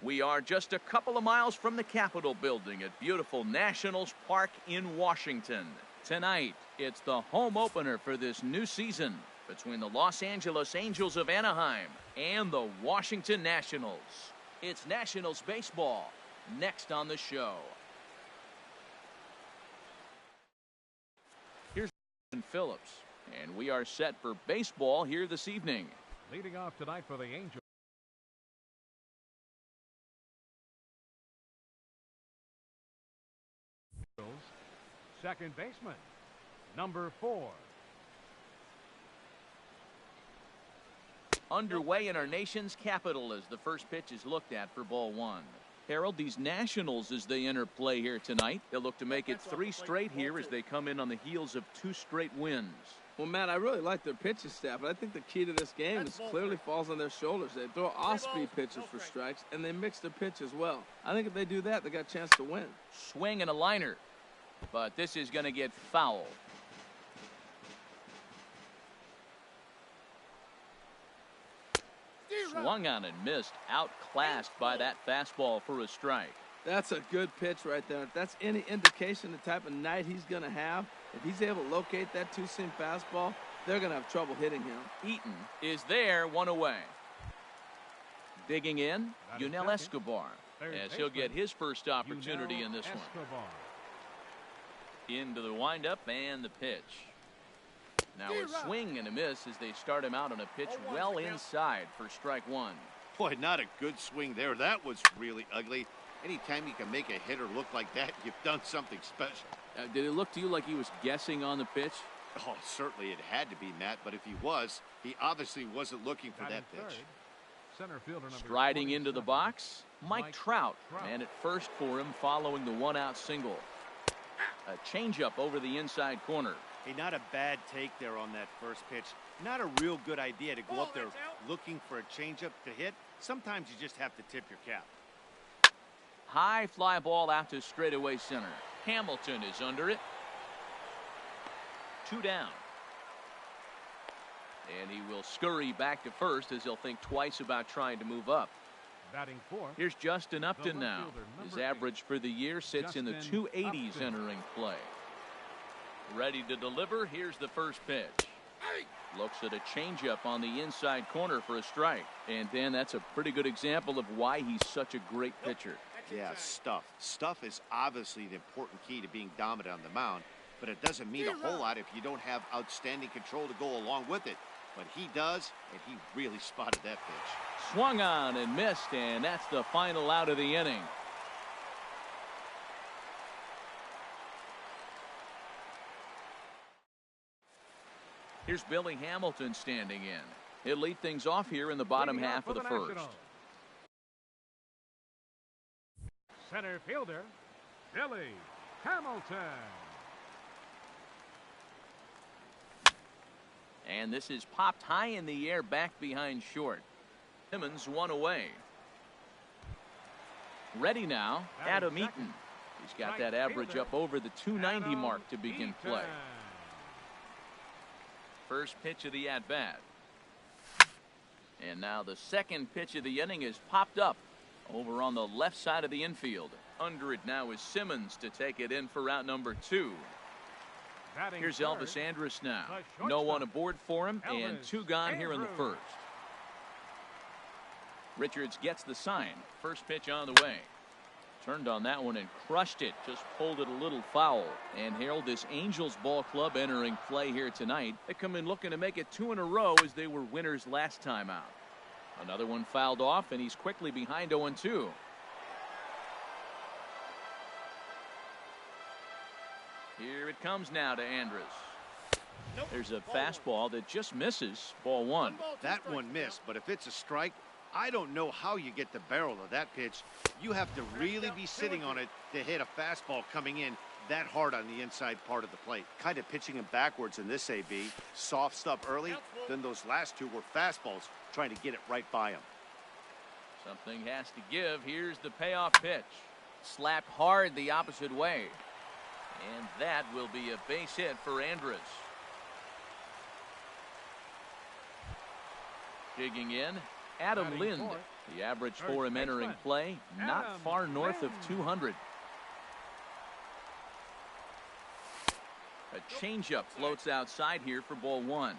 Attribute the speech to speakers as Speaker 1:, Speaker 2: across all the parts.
Speaker 1: We are just a couple of miles from the Capitol building at beautiful Nationals Park in Washington. Tonight, it's the home opener for this new season between the Los Angeles Angels of Anaheim and the Washington Nationals. It's Nationals baseball next on the show. Here's Phillips, and we are set for baseball here this evening.
Speaker 2: Leading off tonight for the Angels. Second baseman, number 4.
Speaker 1: Underway in our nation's capital as the first pitch is looked at for ball 1. Harold, these Nationals, as they enter play here tonight, they'll look to make it 3 straight here as they come in on the heels of 2 straight wins.
Speaker 3: Well, Matt, I really like their pitching staff, but I think the key to this game is clearly falls on their shoulders. They throw off-speed pitches for strikes, and they mix their pitch as well. I think if they do that, they got a chance to win.
Speaker 1: Swing and a liner, but this is going to get foul. Swung on and missed, outclassed by that fastball for a strike.
Speaker 3: That's a good pitch right there. If that's any indication of the type of night he's going to have, if he's able to locate that 2-seam fastball, they're going to have trouble hitting him.
Speaker 1: Eaton is there, 1 away. Digging in, Yunel Escobar, as he'll get his first opportunity in this one. Into the windup and the pitch. Now a swing and a miss as they start him out on a pitch well inside for strike 1.
Speaker 4: Boy, not a good swing there. That was really ugly. Anytime you can make a hitter look like that, you've done something special.
Speaker 1: Did it look to you like he was guessing on the pitch?
Speaker 4: Oh, certainly it had to be, Matt, but if he was, he obviously wasn't looking for that pitch.
Speaker 2: Center fielder number
Speaker 1: Striding into the box, Mike Trout, and at first for him following the 1-out single. A changeup over the inside corner.
Speaker 4: Hey, not a bad take there on that first pitch. Not a real good idea to go up there looking for a changeup to hit. Sometimes you just have to tip your cap.
Speaker 1: High fly ball out to straightaway center. Hamilton is under it. 2 down. And he will scurry back to first as he'll think twice about trying to move up.
Speaker 2: Batting 4.
Speaker 1: Here's Justin Upton now. His average for the year sits in the 280s entering play. Ready to deliver. Here's the first pitch. Looks at a changeup on the inside corner for a strike. And Dan, that's a pretty good example of why he's such a great pitcher.
Speaker 4: Yeah, stuff. Stuff is obviously the important key to being dominant on the mound, but it doesn't mean a whole lot if you don't have outstanding control to go along with it. But he does, and he really spotted that pitch.
Speaker 1: Swung on and missed, and that's the final out of the inning. Here's Billy Hamilton standing in. He'll lead things off here in the bottom half of the first.
Speaker 2: Center fielder, Billy Hamilton.
Speaker 1: And this is popped high in the air back behind short. Simmons 1 away. Ready now, Adam Eaton. He's got that average up over the 290 mark to begin play. First pitch of the at-bat. And now the second pitch of the inning is popped up over on the left side of the infield. Under it now is Simmons to take it in for out number 2. Here's Elvis Andrus now. No one aboard for him, and 2 gone here in the first. Richards gets the sign. First pitch on the way. Turned on that one and crushed it. Just pulled it a little foul. And Harold, this Angels ball club entering play here tonight. They come in looking to make it 2 in a row as they were winners last time out. Another one fouled off, and he's quickly behind 0-2. Here it comes now to Andrus. There's a fastball that just misses. Ball 1.
Speaker 4: That one missed, but if it's a strike, I don't know how you get the barrel of that pitch. You have to really be sitting on it to hit a fastball coming in that hard on the inside part of the plate. Kind of pitching him backwards in this AB. Soft stuff early, then those last 2 were fastballs, trying to get it right by him.
Speaker 1: Something has to give. Here's the payoff pitch. Slapped hard the opposite way. And that will be a base hit for Andrus. Digging in, Adam
Speaker 2: Batting
Speaker 1: Lind.
Speaker 2: fourth,
Speaker 1: The average
Speaker 2: first
Speaker 1: for him entering
Speaker 2: baseman,
Speaker 1: play, not
Speaker 2: Adam
Speaker 1: far north of
Speaker 2: Lind.
Speaker 1: 200. A changeup floats outside here for ball one.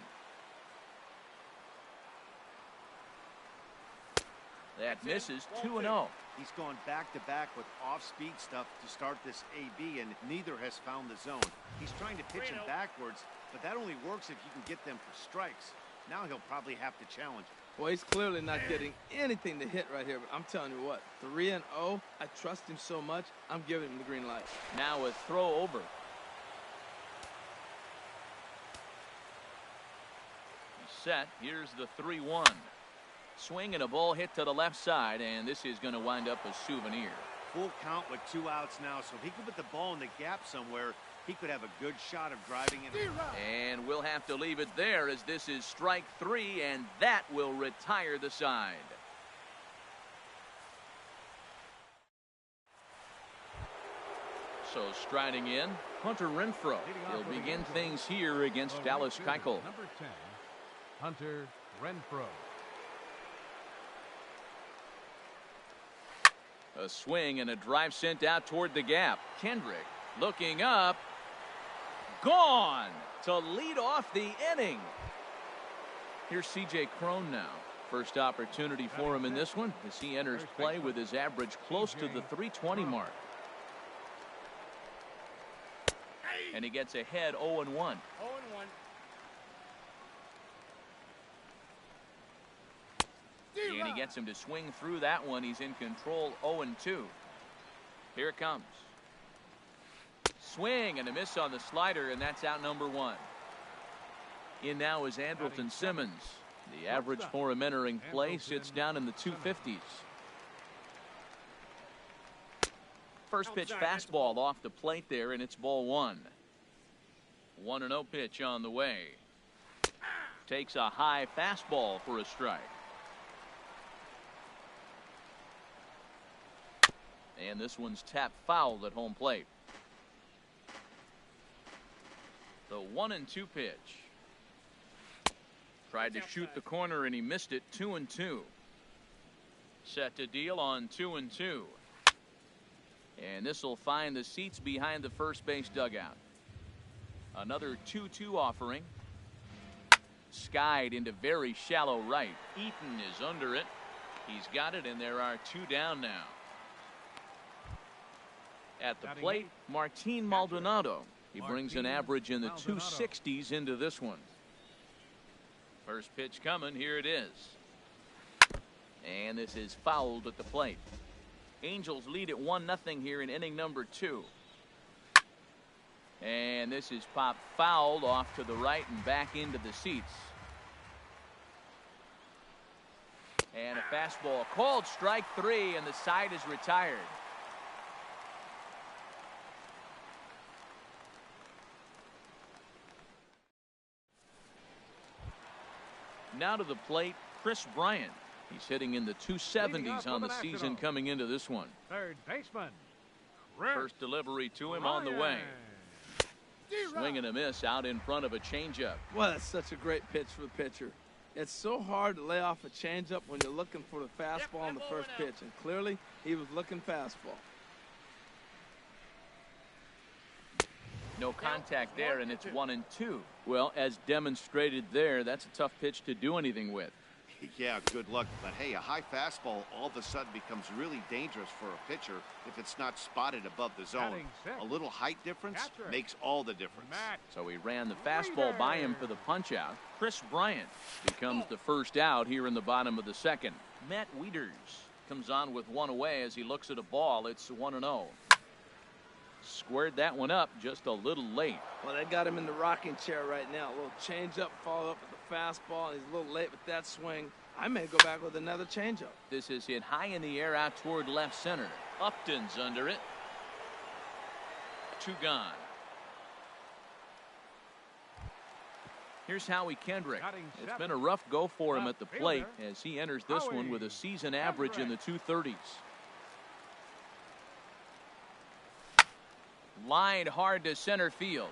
Speaker 1: That misses 2-0.
Speaker 4: He's gone back-to-back with off-speed stuff to start this AB, and neither has found the zone. He's trying to pitch him backwards, but that only works if you can get them for strikes. Now he'll probably have to challenge him.
Speaker 3: Well, he's clearly not getting anything to hit right here, but I'm telling you what, 3-0, I trust him so much, I'm giving him the green light.
Speaker 1: Now a throw over. He's set. Here's the 3-1. Swing and a ball hit to the left side, and this is going to wind up a souvenir.
Speaker 4: Full count with 2 outs now, so if he could put the ball in the gap somewhere, he could have a good shot of driving it.
Speaker 1: And we'll have to leave it there, as this is strike 3, and that will retire the side. So striding in, Hunter Renfroe. He'll begin things here against Dallas Keuchel.
Speaker 2: Number 10, Hunter Renfroe.
Speaker 1: A swing and a drive sent out toward the gap. Kendrick looking up. Gone to lead off the inning. Here's C.J. Cron now. First opportunity for him in this one as he enters play with his average close to the 320 mark. And he gets ahead 0-1.
Speaker 5: 0-1.
Speaker 1: And he gets him to swing through that one. He's in control 0-2. Here it comes. Swing and a miss on the slider, and that's out number 1. In now is Andrelton Simmons. The average for him entering play sits down in the 250s. First pitch fastball off the plate there, and it's ball 1. 1-0 pitch on the way. Takes a high fastball for a strike. And this one's tapped foul at home plate. The 1-2 pitch. Tried to shoot the corner and he missed it. 2-2. Set to deal on 2-2. And this will find the seats behind the first base dugout. Another 2-2 offering. Skied into very shallow right. Eaton is under it. He's got it, and there are 2 down now. At the plate, Martin Maldonado. He brings an average in the 260s into this one. First pitch coming. Here it is. And this is fouled at the plate. Angels lead at 1-0 here in inning number 2. And this is popped fouled off to the right and back into the seats. And a fastball called strike 3, and the side is retired. Now to the plate, Chris Bryant. He's hitting in the 270s on the season coming into this one.
Speaker 2: Third baseman, Chris
Speaker 1: First delivery to him on the way. Swing and a miss out in front of a changeup.
Speaker 3: Well, that's such a great pitch for the pitcher. It's so hard to lay off a changeup when you're looking for the fastball on the first pitch, and clearly he was looking fastball.
Speaker 1: No contact there, and it's 1-2. Well, as demonstrated there, that's a tough pitch to do anything with.
Speaker 4: Yeah, good luck. But hey, a high fastball all of a sudden becomes really dangerous for a pitcher if it's not spotted above the zone. A little height difference makes all the difference.
Speaker 1: So he ran the fastball by him for the punch out. Chris Bryant becomes the first out here in the bottom of the second. Matt Wieters comes on with 1 away as he looks at a ball. It's 1-0. Squared that one up just a little late.
Speaker 3: Well, they got him in the rocking chair right now. A little changeup followed up with the fastball. He's a little late with that swing. I may go back with another changeup.
Speaker 1: This is hit high in the air out toward left center. Upton's under it. 2 gone. Here's Howie Kendrick. It's been a rough go for him at the plate as he enters this one with a season average in the 230s. Lined hard to center field.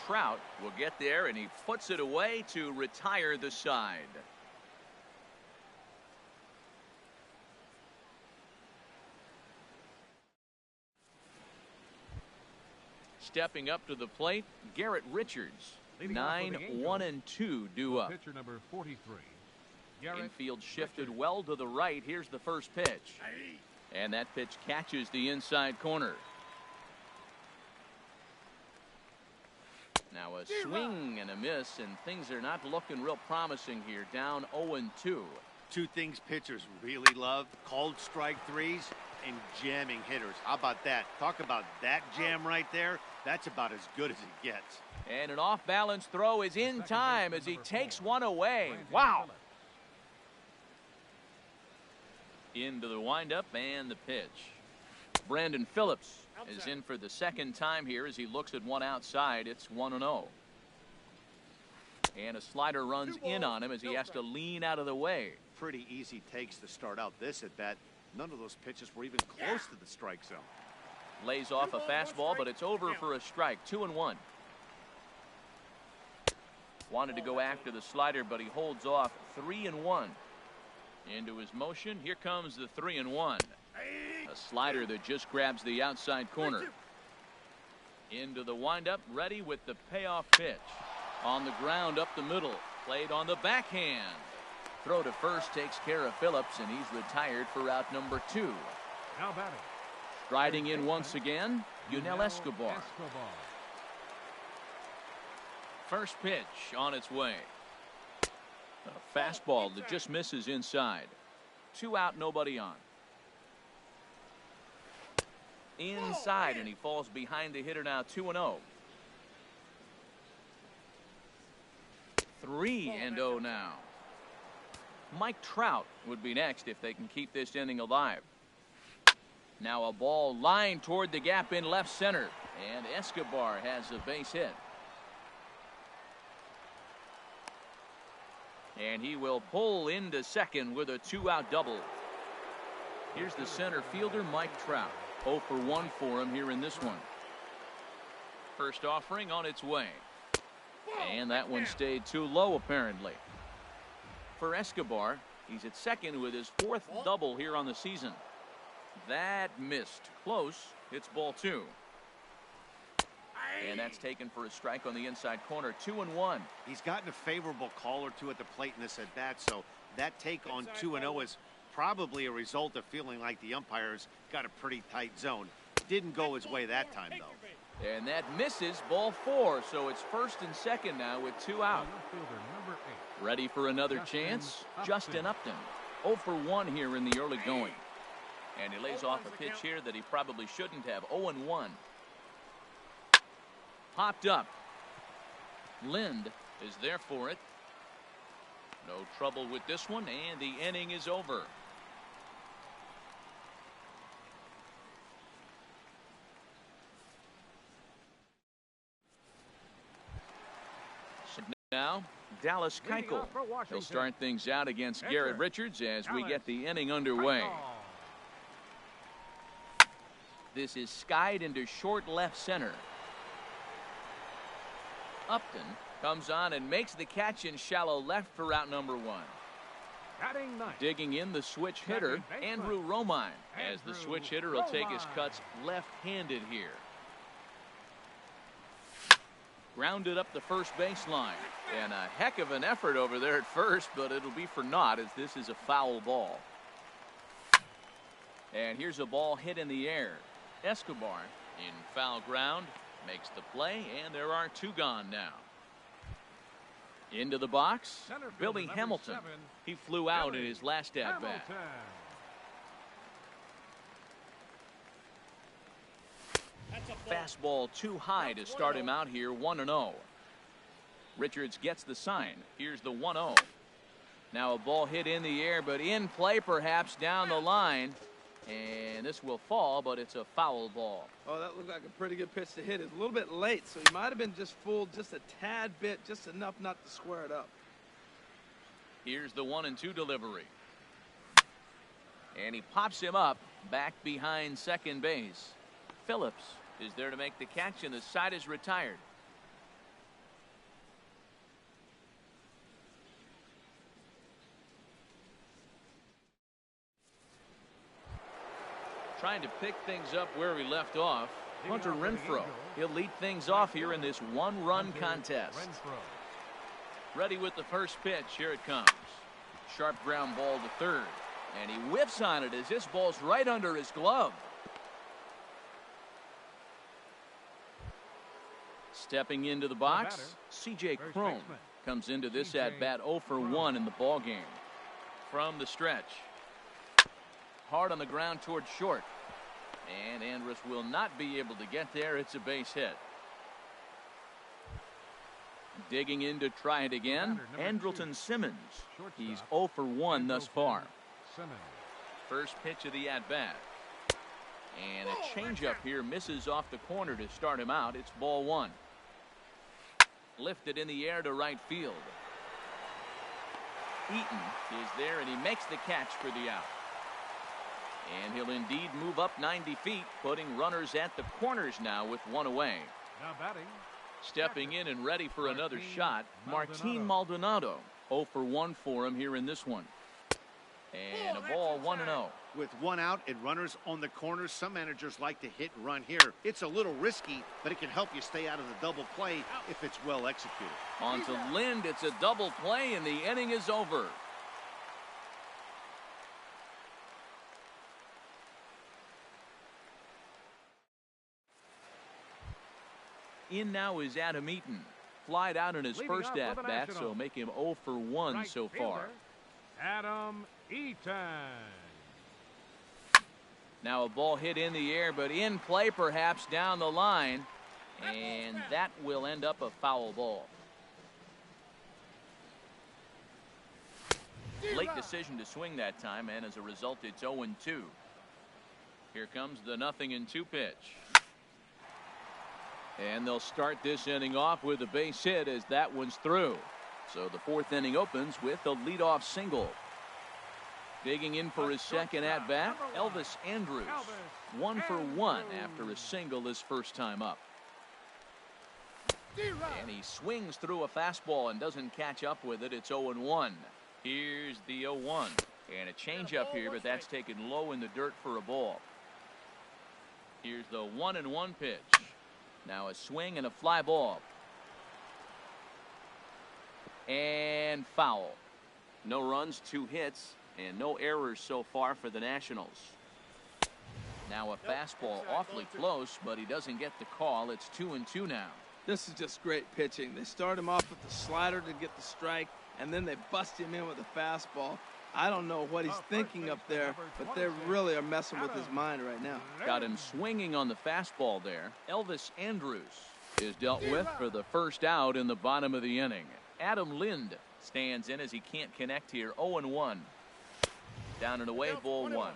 Speaker 1: Trout will get there, and he puts it away to retire the side. stepping up to the plate, Garrett Richards.
Speaker 2: Leading off for the
Speaker 1: 9,
Speaker 2: Angels,
Speaker 1: 1 and 2 due up.
Speaker 2: Pitcher number 43. Garrett
Speaker 1: Infield shifted
Speaker 2: Richards.
Speaker 1: well to the right. Here's the first pitch. And that pitch catches the inside corner. Now a swing and a miss, and things are not looking real promising here. Down 0-2.
Speaker 4: Two things pitchers really love: called strike threes and jamming hitters. How about that? Talk about that jam right there. That's about as good as it gets.
Speaker 1: And an off-balance throw is in time as he takes one away. Wow. Into the windup and the pitch. Brandon Phillips is in for the second time here as he looks at one outside. It's 1-0. And a slider runs in on him as he has to lean out of the way.
Speaker 4: Pretty easy takes to start out this at bat. None of those pitches were even close to the strike zone.
Speaker 1: Lays off a fastball, but it's over for a strike. 2-1. Wanted to go after the slider, but he holds off. 3-1. Into his motion. Here comes the 3-1. A slider that just grabs the outside corner. Into the windup, ready with the payoff pitch. On the ground up the middle. Played on the backhand. Throw to first takes care of Phillips, and he's retired for out number 2.
Speaker 2: Now batting.
Speaker 1: Striding in once again, Yunel Escobar. First pitch on its way. A fastball that just misses inside. 2 out, nobody on. Inside, and he falls behind the hitter now. 2-0. 3-0 now. Mike Trout would be next if they can keep this inning alive. Now a ball lined toward the gap in left center, and Escobar has a base hit. And he will pull into second with a 2-out double. Here's the center fielder, Mike Trout. 0 for 1 for him here in this one. First offering on its way. And that one stayed too low, apparently. For Escobar, he's at second with his 4th double here on the season. That missed. Close. It's ball 2. And that's taken for a strike on the inside corner. 2-1.
Speaker 4: He's gotten a favorable call or two at the plate in this at bat, so that take on 2-0 is probably a result of feeling like the umpires got a pretty tight zone. Didn't go his way that time, though.
Speaker 1: And that misses, ball 4. So it's first and second now with 2 out. Ready for another chance? Justin Upton. 0 for 1 here in the early going. And he lays off a pitch here that he probably shouldn't have. 0-1. Popped up. Lind is there for it. No trouble with this one, and the inning is over. Now, Dallas Keuchel. He'll start things out against Garrett Richards as we get the inning underway. This is skied into short left center. Upton comes on and makes the catch in shallow left for out number 1. Digging in the switch hitter, Andrew Romine, as the switch hitter will take his cuts left-handed here. Grounded up the first baseline, and a heck of an effort over there at first, but it'll be for naught as this is a foul ball. And here's a ball hit in the air. Escobar in foul ground makes the play, and there are 2 gone now. Into the box, Billy Hamilton. He flew out in his last at-bat. Fastball too high to start him out here. 1-0. Richards gets the sign. Here's the 1-0. Now a ball hit in the air, but in play perhaps down the line. And this will fall, but it's a foul ball.
Speaker 3: Oh, that looked like a pretty good pitch to hit. It's a little bit late, so he might have been just fooled just a tad bit, just enough not to square it up.
Speaker 1: Here's the 1-2 delivery. And he pops him up back behind second base. Phillips is there to make the catch, and the side is retired. Trying to pick things up where we left off. Hunter Renfroe. He'll lead things off here in this one-run contest. Ready with the first pitch. Here it comes. Sharp ground ball to third. And he whiffs on it as this ball's right under his glove. Stepping into the box, C.J. Cron comes into this at-bat 0 for 1 in the ballgame. From the stretch. Hard on the ground towards short. And Andrus will not be able to get there. It's a base hit. Digging in to try it again, Andrelton Simmons. He's 0 for 1 thus far. First pitch of the at-bat. And a changeup here misses off the corner to start him out. It's ball 1. Lifted in the air to right field. Eaton is there, and he makes the catch for the out. And he'll indeed move up 90 feet, putting runners at the corners now with one away.
Speaker 2: Now batting.
Speaker 1: Stepping in and ready for another shot, Martin Maldonado. 0 for 1 for him here in this one. And a ball 1-0.
Speaker 4: With one out and runners on the corners, some managers like to hit and run here. It's a little risky, but it can help you stay out of the double play if it's well executed.
Speaker 1: On to Lind. It's a double play, and the inning is over. In now is Adam Eaton. Flied out in his first at-bat, so make him 0 for 1 so far.
Speaker 2: Adam Eaton.
Speaker 1: Now a ball hit in the air, but in play perhaps down the line. And that will end up a foul ball. Late decision to swing that time, and as a result, it's 0-2. Here comes the 0-2 pitch. And they'll start this inning off with a base hit as that one's through. So the fourth inning opens with a leadoff single. Digging in for his second at-bat, Elvis Andrus. 1 for 1 after a single his first time up. And he swings through a fastball and doesn't catch up with it. It's 0-1. Here's the 0-1. And a changeup here, but that's taken low in the dirt for a ball. Here's the 1-1 pitch. Now a swing and a fly ball. And foul. No runs, 2 hits, and no errors so far for the Nationals. Now a fastball awfully close, but he doesn't get the call. It's 2-2 now.
Speaker 3: This is just great pitching. They start him off with the slider to get the strike, and then they bust him in with a fastball. I don't know what he's thinking up there, but they really are messing with his mind right now.
Speaker 1: Got him swinging on the fastball there. Elvis Andrus is dealt with for the first out in the bottom of the inning. Adam Lind stands in as he can't connect here. 0-1. Down and away, ball 1.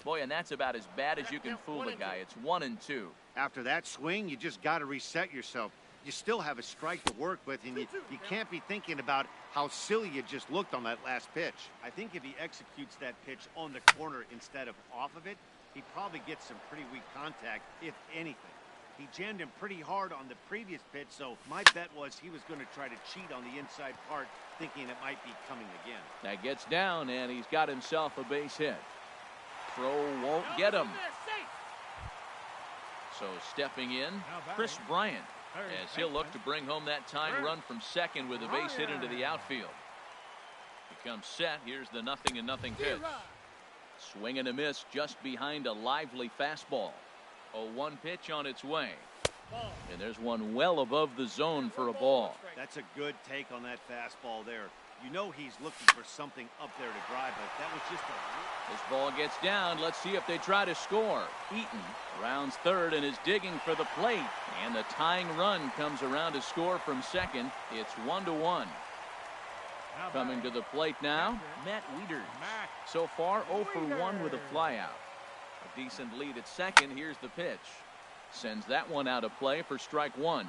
Speaker 1: Boy, and that's about as bad as you can fool a guy. It's 1-2.
Speaker 4: After that swing, you just got to reset yourself. You still have a strike to work with, and you can't be thinking about how silly you just looked on that last pitch. I think if he executes that pitch on the corner instead of off of it, he probably gets some pretty weak contact, if anything. He jammed him pretty hard on the previous pitch, so my bet was he was going to try to cheat on the inside part, thinking it might be coming again.
Speaker 1: That gets down, and he's got himself a base hit. Throw won't get him. So stepping in, Chris Bryant, as he'll look to bring home that tying run from second with a base hit into the outfield. He comes set. Here's the 0-0 pitch. Swing and a miss just behind a lively fastball. 0-1 pitch on its way. And there's one well above the zone for a ball.
Speaker 4: That's a good take on that fastball there. You know he's looking for something up there to drive, but that was just a...
Speaker 1: This ball gets down. Let's see if they try to score. Eaton rounds third and is digging for the plate. And the tying run comes around to score from second. It's 1-1. Coming to the plate now, Matt Wieters. So far, 0 for 1 with a flyout. A decent lead at second. Here's the pitch. Sends that one out of play for strike 1.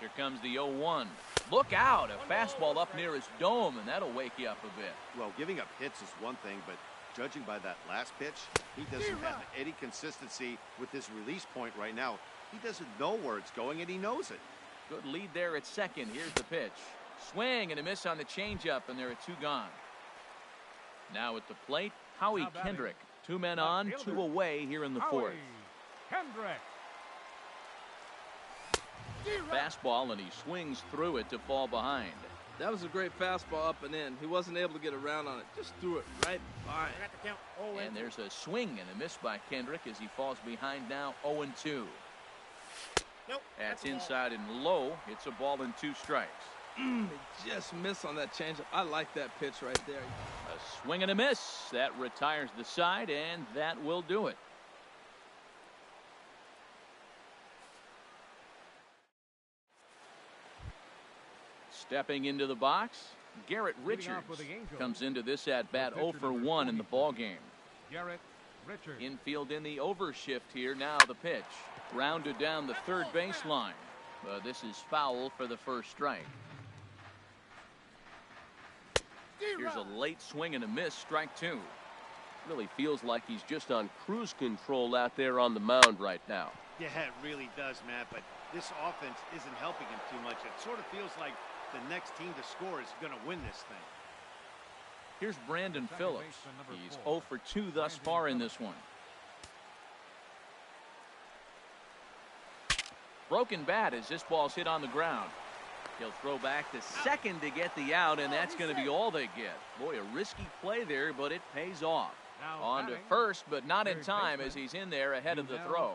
Speaker 1: Here comes the 0-1. Look out, a fastball up near his dome, and that'll wake you up a bit.
Speaker 4: Well, giving up hits is one thing, but judging by that last pitch, he doesn't have any consistency with his release point right now. He doesn't know where it's going, and he knows it.
Speaker 1: Good lead there at second. Here's the pitch. Swing and a miss on the changeup, and there are 2 gone. Now at the plate, Howie Kendrick. 2 men on, 2 away here in the 4th.
Speaker 2: Kendrick.
Speaker 1: Fastball, and he swings through it to fall behind.
Speaker 3: That was a great fastball up and in. He wasn't able to get around on it. Just threw it right by.
Speaker 1: And there's a swing and a miss by Kendrick as he falls behind now 0-2.
Speaker 5: Nope,
Speaker 1: that's inside and low. It's a ball and 2 strikes.
Speaker 3: He just missed on that changeup. I like that pitch right there.
Speaker 1: A swing and a miss. That retires the side, and that will do it. Stepping into the box, Garrett Richards comes into this at bat 0 for 1 in the ball game.
Speaker 2: Garrett Richards.
Speaker 1: Infield in the overshift here. Now the pitch. Rounded down the third baseline. This is foul for the first strike. Here's a late swing and a miss, strike 2.
Speaker 6: Really feels like he's just on cruise control out there on the mound right now.
Speaker 4: Yeah, it really does, Matt, but this offense isn't helping him too much. It sort of feels like the next team to score is going to win this thing.
Speaker 1: Here's Brandon Phillips. He's 0 for 2 thus far in this one. Broken bat as this ball's hit on the ground. He'll throw back to second to get the out, and that's going to be all they get. Boy, a risky play there, but it pays off. On to first, but not in time as he's in there ahead of the throw.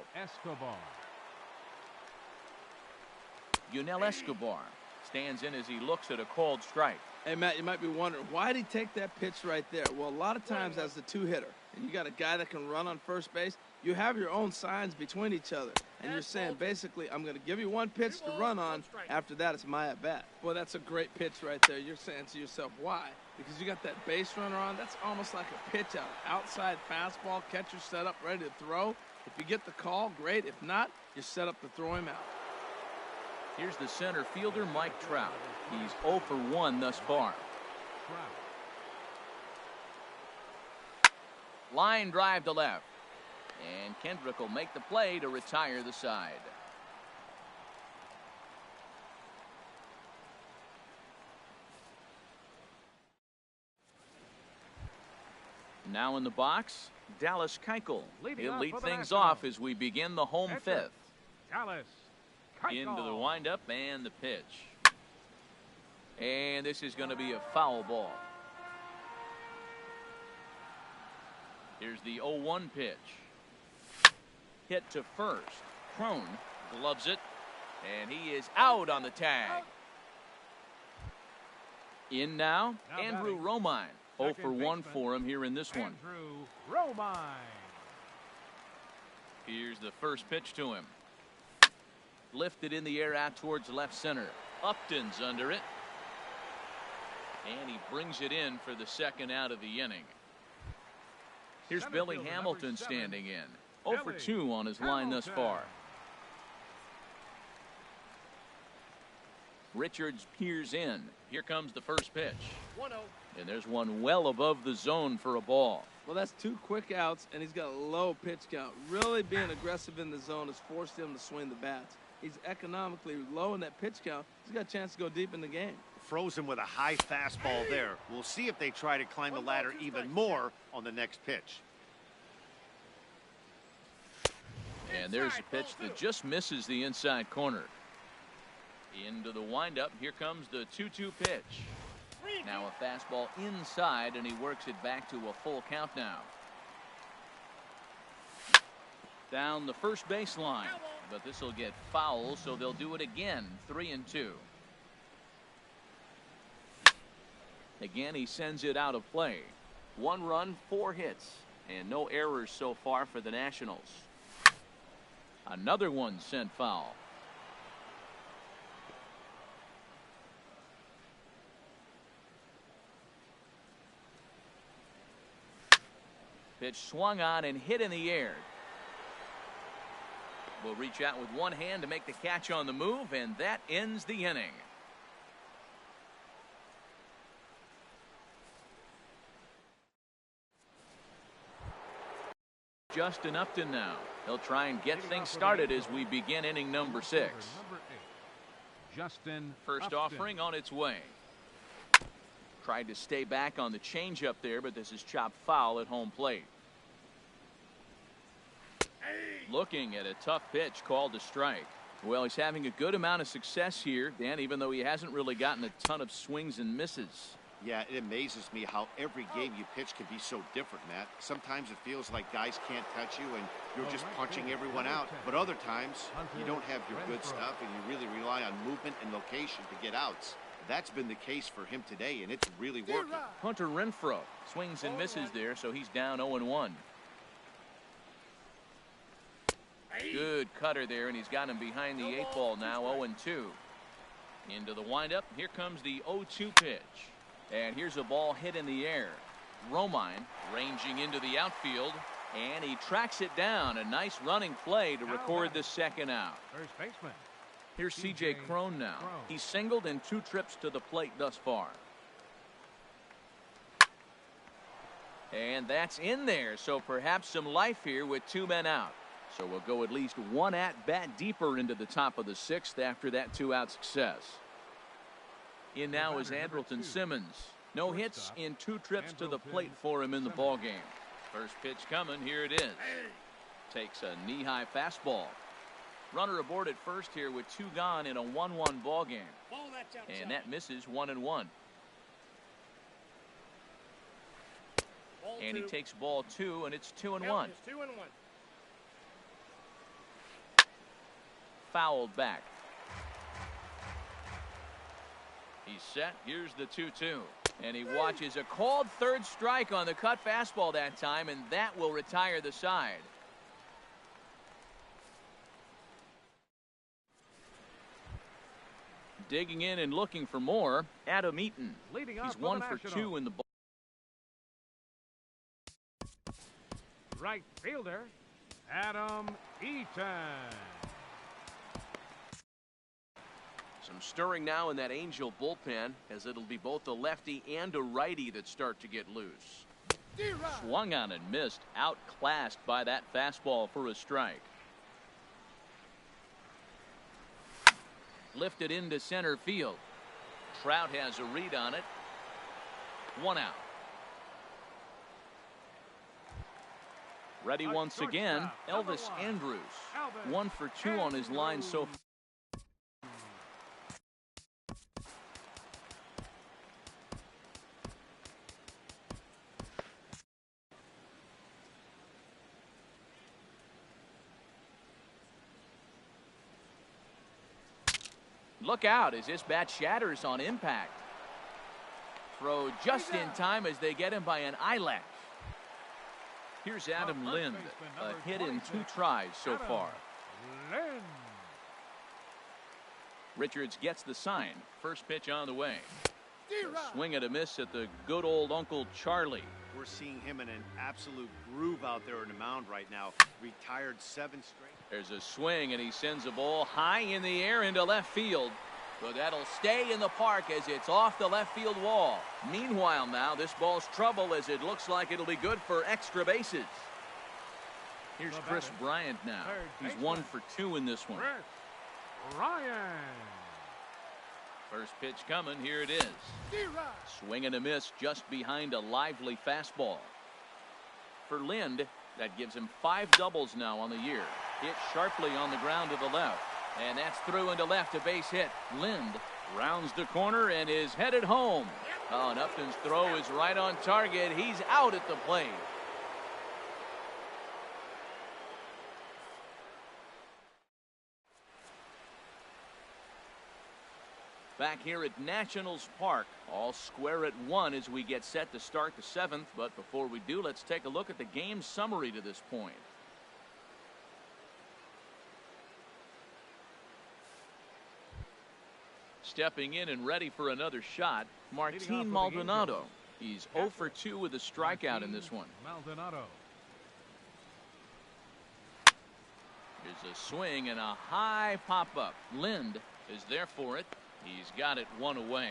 Speaker 1: Yunel Escobar stands in as he looks at a called strike.
Speaker 3: Hey, Matt, you might be wondering, why did he take that pitch right there? Well, a lot of times as the 2-hitter, and you got a guy that can run on first base, you have your own signs between each other. And you're saying, basically, I'm going to give you 1 pitch to run on. After that, it's my at-bat. Well, that's a great pitch right there. You're saying to yourself, why? Because you got that base runner on. That's almost like a pitch out. Outside fastball, catcher set up, ready to throw. If you get the call, great. If not, you're set up to throw him out.
Speaker 1: Here's the center fielder, Mike Trout. He's 0 for 1 thus far. Line drive to left. And Kendrick will make the play to retire the side. Now in the box, Dallas Keuchel. He'll lead things off as we begin the home 5th.
Speaker 2: Dallas
Speaker 1: Keuchel. Into the windup and the pitch. And this is going to be a foul ball. Here's the 0-1 pitch. Hit to first. Crone gloves it, and he is out on the tag. In now Andrew Romine. 0 for 1 for him here in this one.
Speaker 2: Andrew Romine.
Speaker 1: Here's the first pitch to him. Lifted in the air out towards left center. Upton's under it. And he brings it in for the second out of the inning. Here's Billy Hamilton standing in. 0 for 2 on his line thus far. Richards peers in. Here comes the first pitch.
Speaker 5: 1-0.
Speaker 1: And there's one well above the zone for a ball.
Speaker 3: Well, that's 2 quick outs, and he's got a low pitch count. Really being aggressive in the zone has forced him to swing the bats. He's economically low in that pitch count. He's got a chance to go deep in the game.
Speaker 4: Frozen with a high fastball there. We'll see if they try to climb the ladder even more on the next pitch.
Speaker 1: And there's a pitch that just misses the inside corner. Into the windup. Here comes the 2-2 pitch. Now a fastball inside, and he works it back to a full count now. Down the first baseline, but this will get foul, so they'll do it again. 3-2. Again, he sends it out of play. 1 run, 4 hits, and no errors so far for the Nationals. Another one sent foul. Pitch swung on and hit in the air. Will reach out with one hand to make the catch on the move, and that ends the inning. Justin Upton now. He'll try and get things started as we begin inning number 6.
Speaker 2: Justin
Speaker 1: First
Speaker 2: Upton.
Speaker 1: offering on its way. Tried to stay back on the changeup there, but this is chopped foul at home plate. Looking at a tough pitch called a strike. Well, he's having a good amount of success here, Dan, even though he hasn't really gotten a ton of swings and misses.
Speaker 4: Yeah, it amazes me how every game you pitch can be so different, Matt. Sometimes it feels like guys can't touch you and you're just punching everyone out. But other times, you don't have your good stuff and you really rely on movement and location to get outs. That's been the case for him today, and it's really working.
Speaker 1: Hunter Renfroe swings and misses there, so he's down 0-1. Good cutter there, and he's got him behind the 8 ball now, 0-2. Into the windup. Here comes the 0-2 pitch. And here's a ball hit in the air. Romine ranging into the outfield, and he tracks it down. A nice running play to record the second out.
Speaker 2: First baseman.
Speaker 1: Here's C.J. Cron now. He's singled in 2 trips to the plate thus far. And that's in there, so perhaps some life here with 2 men out. So we'll go at least 1 at-bat deeper into the top of the 6th after that 2-out success. In now is Andrelton Simmons. No hits in 2 trips to the plate for him in the ballgame. First pitch coming. Here it is. Takes a knee-high fastball. Runner aboard at first here with 2 gone in a 1-1 ballgame. And that misses 1-1. And he takes ball 2, and it's 2-1. Fouled back. He's set. Here's the 2-2. And he watches a called 3rd strike on the cut fastball that time, and that will retire the side. Digging in and looking for more, Adam Eaton. He's 1 for 2 in the ball.
Speaker 2: Right fielder, Adam Eaton.
Speaker 6: Some stirring now in that Angel bullpen, as it'll be both a lefty and a righty that start to get loose.
Speaker 1: Swung on and missed, outclassed by that fastball for a strike. Lifted into center field. Trout has a read on it. 1 out. Ready once again, Elvis Andrus. 1 for 2 on his line so far. Look out as this bat shatters on impact. Throw just in time as they get him by an eyelash. Here's Adam Lind, a hit in 2 tries so far.
Speaker 2: Lind.
Speaker 1: Richards gets the sign. First pitch on the way. A swing and a miss at the good old Uncle Charlie.
Speaker 4: We're seeing him in an absolute groove out there on the mound right now. Retired 7 straight.
Speaker 1: There's a swing, and he sends a ball high in the air into left field. But that'll stay in the park as it's off the left field wall. Meanwhile now, this ball's trouble as it looks like it'll be good for extra bases. Here's Chris Bryant now. He's 1 for 2 in this one.
Speaker 2: Chris Ryan.
Speaker 1: First pitch coming. Here it is. Swing and a miss just behind a lively fastball. For Lind, that gives him 5 doubles now on the year. Hit sharply on the ground to the left. And that's through into left, a base hit. Lind rounds the corner and is headed home. Oh, and Upton's throw is right on target. He's out at the plate. Back here at Nationals Park, all square at 1 as we get set to start the 7th. But before we do, let's take a look at the game summary to this point. Stepping in and ready for another shot, Martin Maldonado. He's 0 for 2 with a strikeout in this one.
Speaker 2: Maldonado.
Speaker 1: Here's a swing and a high pop-up. Lind is there for it. He's got it 1 away.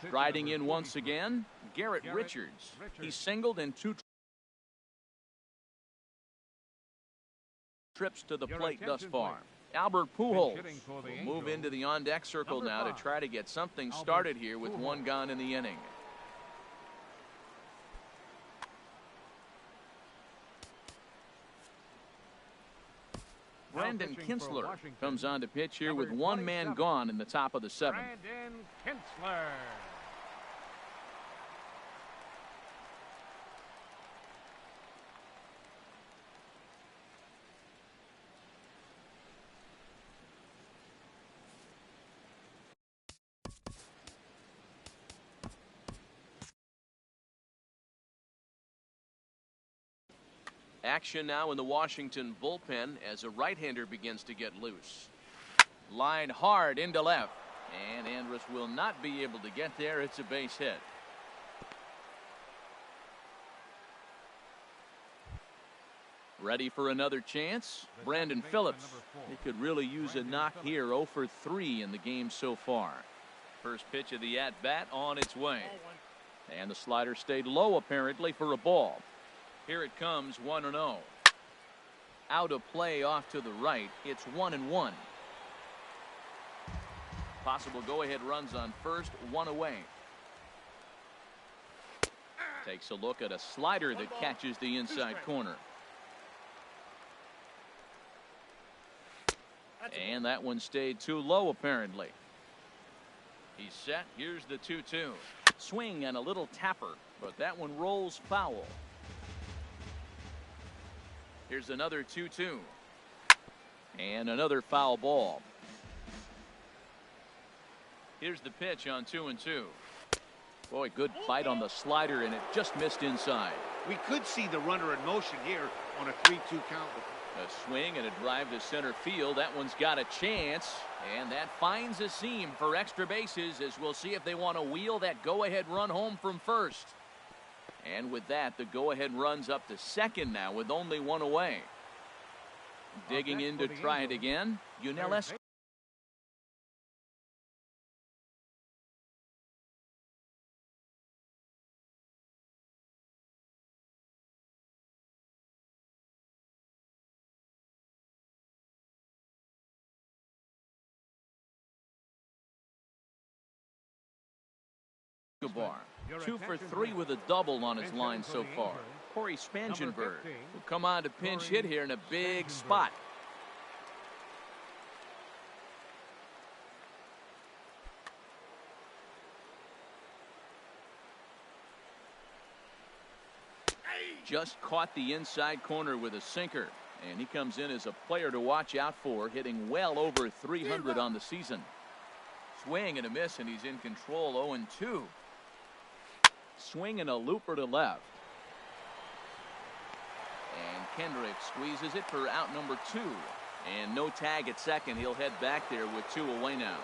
Speaker 1: Striding in once again, Garrett Richards. He singled in 2 trips to the plate thus far. Albert Pujols
Speaker 2: hitting for the
Speaker 1: will move
Speaker 2: Angels,
Speaker 1: into the on-deck circle
Speaker 2: number
Speaker 1: now to
Speaker 2: 5,
Speaker 1: try to get something
Speaker 2: Albert
Speaker 1: started here with
Speaker 2: Pujols.
Speaker 1: one gone in the inning. Brandon
Speaker 2: pitching for
Speaker 1: Kinsler
Speaker 2: Washington,
Speaker 1: comes on to pitch here with
Speaker 2: number
Speaker 1: one man
Speaker 2: 27,
Speaker 1: gone in the top of the 7th.
Speaker 2: Brandon Kinsler.
Speaker 6: Action now in the Washington bullpen as a right-hander begins to get loose.
Speaker 1: Line hard into left, and Andrus will not be able to get there. It's a base hit. Ready for another chance? Brandon Phillips. He could really use a knock here. 0 for 3 in the game so far. First pitch of the at-bat on its way. And the slider stayed low apparently for a ball. Here it comes, 1-0. Out of play off to the right. It's 1-1. Possible go-ahead runs on first, 1 away. Takes a look at a slider that catches the inside corner. And that one stayed too low apparently. He's set. Here's the 2-2. Swing and a little tapper, but that one rolls foul. Here's another 2-2. And another foul ball. Here's the pitch on 2-2. Boy, good fight on the slider, and it just missed inside.
Speaker 4: We could see the runner in motion here on a 3-2 count.
Speaker 1: A swing and a drive to center field. That one's got a chance, and that finds a seam for extra bases, as we'll see if they want to wheel that go-ahead run home from first. And with that, the go-ahead runs up to second now with only 1 away. Digging in to try it again, Yunel Escobar. Escobar. 2 for 3 with a double on his line so far. Corey Spangenberg will come on to pinch hit here in a big spot. Just caught the inside corner with a sinker, and he comes in as a player to watch out for, hitting well over 300 on the season. Swing and a miss, and he's in control. 0-2. Swing and a looper to left. And Kendrick squeezes it for out number 2. And no tag at second. He'll head back there with 2 away now.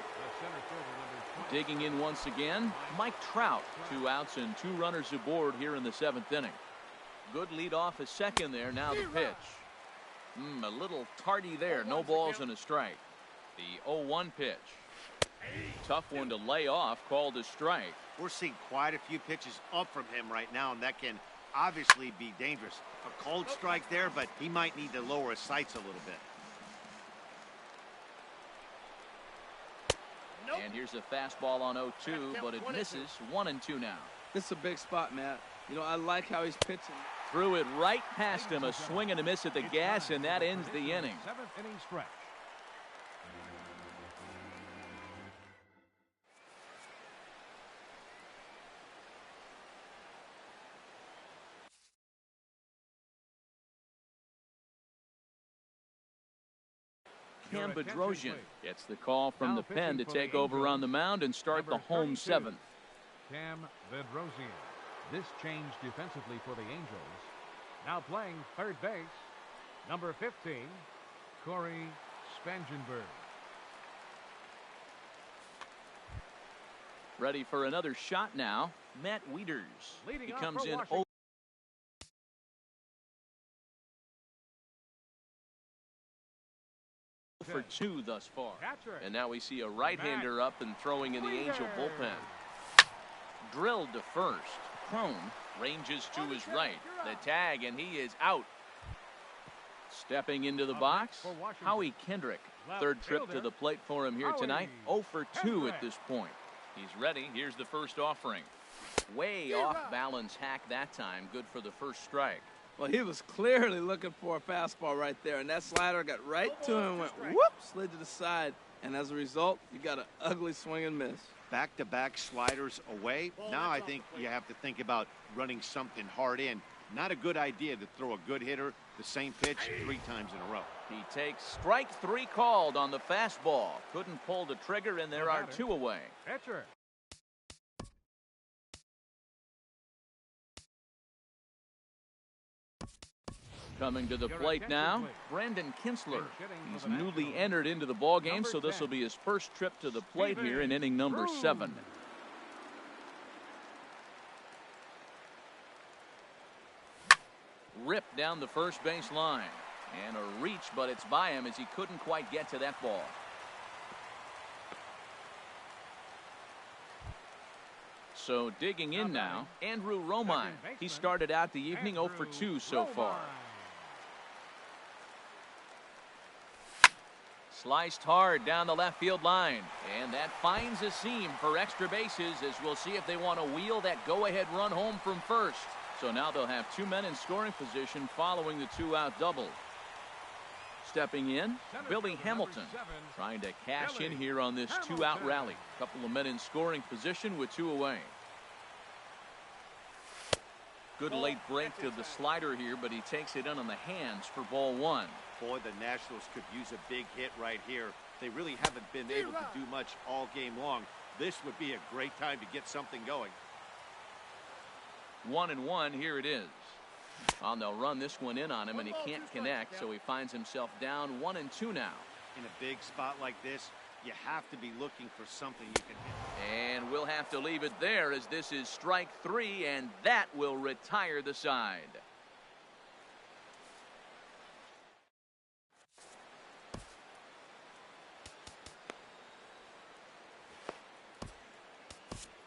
Speaker 1: Digging in once again, Mike Trout. 2 outs and 2 runners aboard here in the 7th inning. Good lead off a second there. Now the pitch. A little tardy there. No balls and a strike. The 0-1 pitch. Tough one to lay off, called a strike.
Speaker 4: We're seeing quite a few pitches up from him right now, and that can obviously be dangerous. A cold strike there, but he might need to lower his sights a little bit.
Speaker 1: And here's a fastball on 0-2, but it misses. 1-2 now.
Speaker 3: This is a big spot, Matt. You know, I like how he's pitching.
Speaker 1: Threw it right past him. A swing and a miss at the gas, and that ends the inning.
Speaker 2: 7th inning stretch.
Speaker 1: Cam Bedrosian gets the call from the pen to take over on the mound and start the home 7th.
Speaker 2: Cam Bedrosian. This change defensively for the Angels. Now playing third base, number 15, Corey Spangenberg.
Speaker 1: Ready for another shot now, Matt Wieters. He comes in 0 for 2 thus far. And now we see a right-hander up and throwing in the Angel bullpen. Drilled to first. Crone ranges to his right. The tag, and he is out. Stepping into the
Speaker 2: Up
Speaker 1: box,
Speaker 2: next for Washington,
Speaker 1: Howie Kendrick.
Speaker 2: left
Speaker 1: Third trip to
Speaker 2: fielder,
Speaker 1: the plate for him here
Speaker 2: Howie
Speaker 1: tonight. 0 for 2
Speaker 2: Kendrick.
Speaker 1: at this point. He's ready. Here's the first offering. Way off balance hack that time. Good for the first strike.
Speaker 3: Well, he was clearly looking for a fastball right there, and that slider got right to him and went whoop, slid to the side, and as a result, you got an ugly swing and miss.
Speaker 4: Back-to-back sliders away. Now I think you have to think about running something hard in. Not a good idea to throw a good hitter the same pitch 3 times in a row.
Speaker 1: He takes strike 3 called on the fastball. Couldn't pull the trigger, and there are 2 away.
Speaker 2: Pitcher.
Speaker 1: Coming to the
Speaker 2: Your
Speaker 1: plate
Speaker 2: attention,
Speaker 1: now,
Speaker 2: please.
Speaker 1: Brandon Kinsler.
Speaker 2: Hitting for
Speaker 1: He's
Speaker 2: the
Speaker 1: newly
Speaker 2: Nationals.
Speaker 1: entered into the ball game,
Speaker 2: Number
Speaker 1: so this will
Speaker 2: 10.
Speaker 1: be his first trip to the plate
Speaker 2: Steven
Speaker 1: here in inning number
Speaker 2: Cruz.
Speaker 1: 7. Ripped down the first base line. And a reach, but it's by him as he couldn't quite get to that ball. So digging in now, Andrew Romine. He started out the evening 0 for 2 so far. Sliced hard down the left field line. And that finds a seam for extra bases as we'll see if they want to wheel that go-ahead run home from first. So now they'll have 2 men in scoring position following the 2-out double. Stepping in, Billy Hamilton, trying to cash in here on this 2-out rally. Couple of men in scoring position with 2 away. Good late break to the slider here, but he takes it in on the hands for ball 1.
Speaker 4: Boy, the Nationals could use a big hit right here. They really haven't been able to do much all game long. This would be a great time to get something going.
Speaker 1: 1-1, here it is. Well, they'll run this one in on him, and he can't connect, so he finds himself down 1-2 now.
Speaker 4: In a big spot like this, you have to be looking for something you can hit.
Speaker 1: And we'll have to leave it there as this is strike 3, and that will retire the side.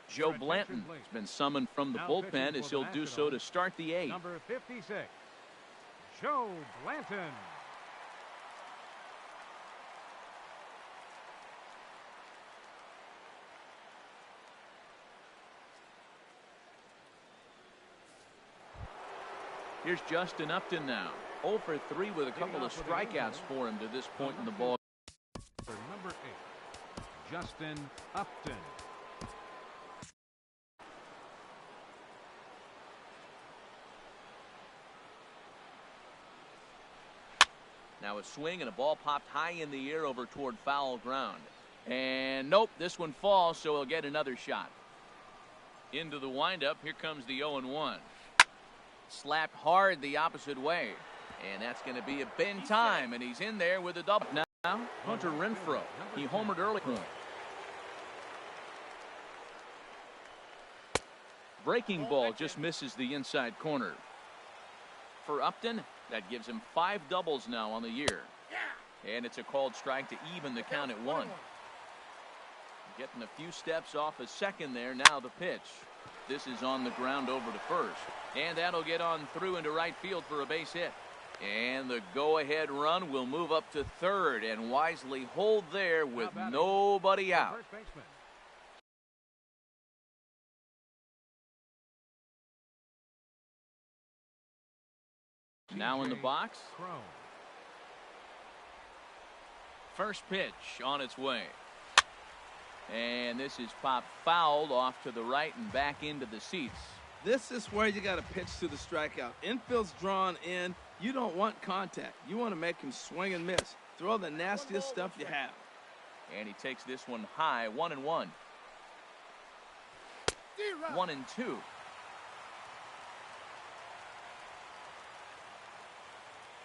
Speaker 1: Joe Blanton has been summoned from the bullpen as he'll do so to start the 8th.
Speaker 2: Number 56, Joe Blanton.
Speaker 1: Here's Justin Upton now. 0 for 3 with a couple of strikeouts for him to this point in the ball.
Speaker 2: Number 8, Justin Upton.
Speaker 1: Now a swing and a ball popped high in the air over toward foul ground. And nope, this one falls, so he'll get another shot. Into the windup, here comes the 0-1. Slapped hard the opposite way. And that's going to be a bin time, and he's in there with a double. Now, Hunter Renfroe. He homered early. Breaking ball just misses the inside corner. For Upton, that gives him 5 doubles now on the year. And it's a called strike to even the count at 1. Getting a few steps off a second there. Now the pitch. This is on the ground over to first. And that'll get on through into right field for a base hit. And the go-ahead run will move up to third and wisely hold there with nobody out. Now in the box. First pitch on its way. And this is popped fouled off to the right and back into the seats.
Speaker 3: This is where you got to pitch to the strikeout. Infield's drawn in. You don't want contact. You want to make him swing and miss. Throw the nastiest stuff you have.
Speaker 1: And he takes this one high. 1-1. 1-2.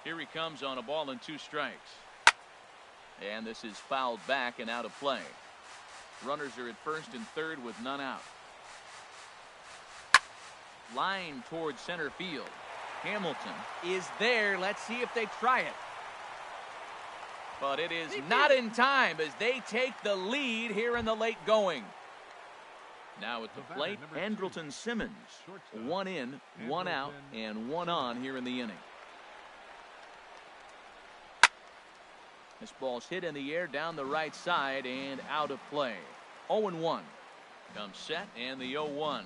Speaker 1: Here he comes on a ball and 2 strikes. And this is fouled back and out of play. Runners are at first and third with none out. Line towards center field. Hamilton is there. Let's see if they try it. But it is not in time as they take the lead here in the late going. Now at the plate, Andrelton Simmons. 1 in, 1 out, and 1 on here in the inning. This ball's hit in the air down the right side and out of play. 0-1. Comes set and the 0-1.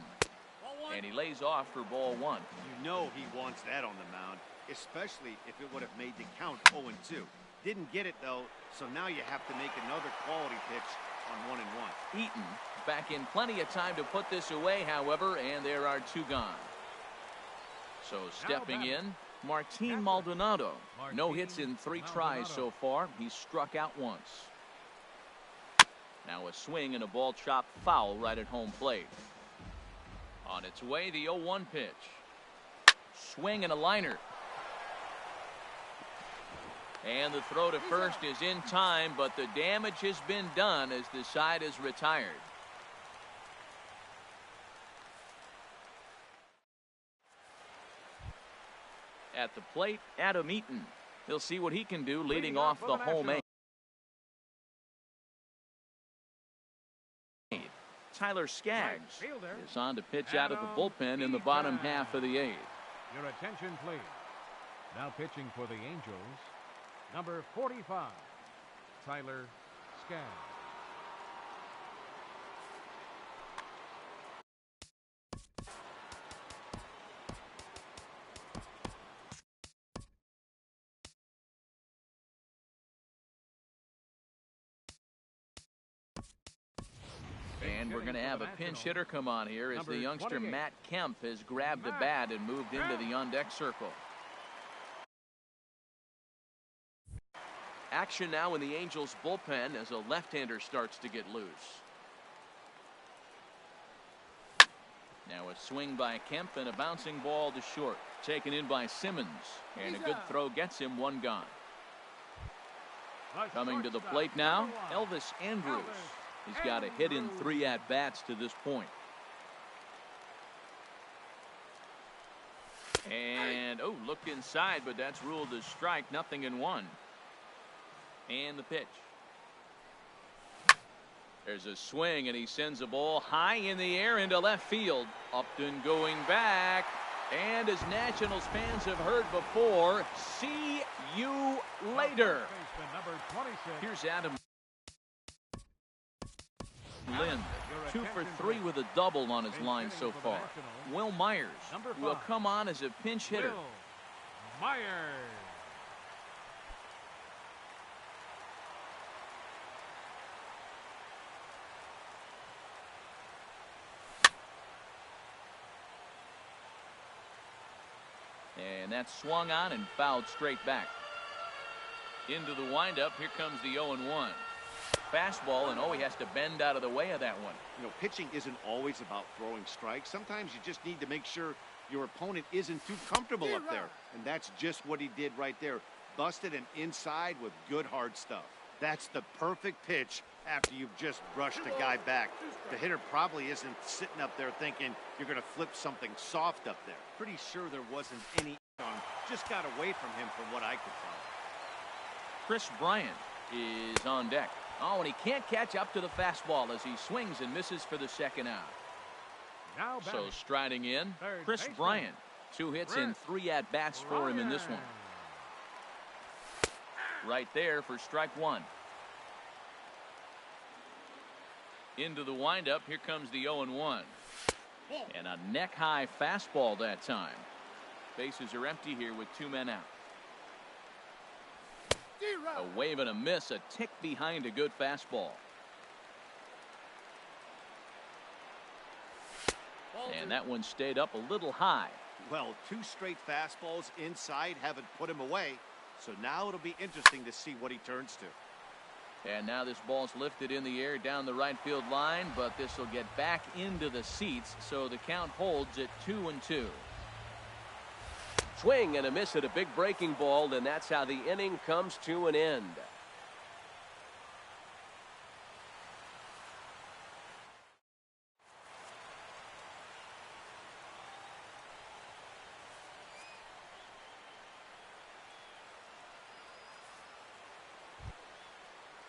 Speaker 1: And he lays off for ball 1.
Speaker 4: You know he wants that on the mound, especially if it would have made the count 0-2. Didn't get it though, so now you have to make another quality pitch on 1-1.
Speaker 1: Eaton back in plenty of time to put this away, however, and there are 2 gone. So stepping in, Martin Maldonado. No hits in 3 tries so far. He's struck out once. Now a swing and a ball chopped foul right at home plate. On its way, the 0-1 pitch. Swing and a liner. And the throw to first is in time, but the damage has been done as the side is retired. At the plate, Adam Eaton. He'll see what he can do leading off the home eighth. Tyler Skaggs is on to pitch out of the bullpen in the bottom half of the 8th.
Speaker 2: Your attention, please. Now pitching for the Angels, number 45, Tyler Skaggs.
Speaker 1: And we're going to have a pinch hitter come on here as the youngster Matt Kemp has grabbed the bat and moved into the on-deck circle.
Speaker 6: Action now in the Angels bullpen as a left-hander starts to get loose.
Speaker 1: Now a swing by Kemp and a bouncing ball to short. Taken in by Simmons. And a good throw gets him 1 gone. Coming to the plate now, Elvis Andrus. He's got a hit in 3 at-bats to this point. And, looked inside, but that's ruled a strike. 0-1. And the pitch. There's a swing, and he sends a ball high in the air into left field. Upton going back. And as Nationals fans have heard before, see you later. Here's Adam Lind, 2 for 3 with a double on his line so far. Will Myers will come on as a pinch hitter.
Speaker 2: Myers.
Speaker 1: And that's swung on and fouled straight back. Into the windup, here comes the 0-1. Fastball, and he has to bend out of the way of that one.
Speaker 4: You know, pitching isn't always about throwing strikes. Sometimes you just need to make sure your opponent isn't too comfortable up there. And that's just what he did right there. Busted him inside with good hard stuff. That's the perfect pitch after you've just brushed a guy back. The hitter probably isn't sitting up there thinking you're going to flip something soft up there. Pretty sure there wasn't any on. Just got away from him from what I could tell.
Speaker 1: Chris Bryant is on deck. And he can't catch up to the fastball as he swings and misses for the 2nd out. So striding in, Chris Bryant. 2 hits in 3 at-bats for him in this one. Right there for strike 1. Into the windup, here comes the 0-1. And a neck-high fastball that time. Bases are empty here with 2 men out. A wave and a miss, a tick behind a good fastball. And that one stayed up a little high.
Speaker 4: Well, 2 straight fastballs inside haven't put him away. So now it'll be interesting to see what he turns to.
Speaker 1: And now this ball's lifted in the air down the right field line, but this will get back into the seats, so the count holds at 2-2.
Speaker 6: Swing and a miss at a big breaking ball, and that's how the inning comes to an end.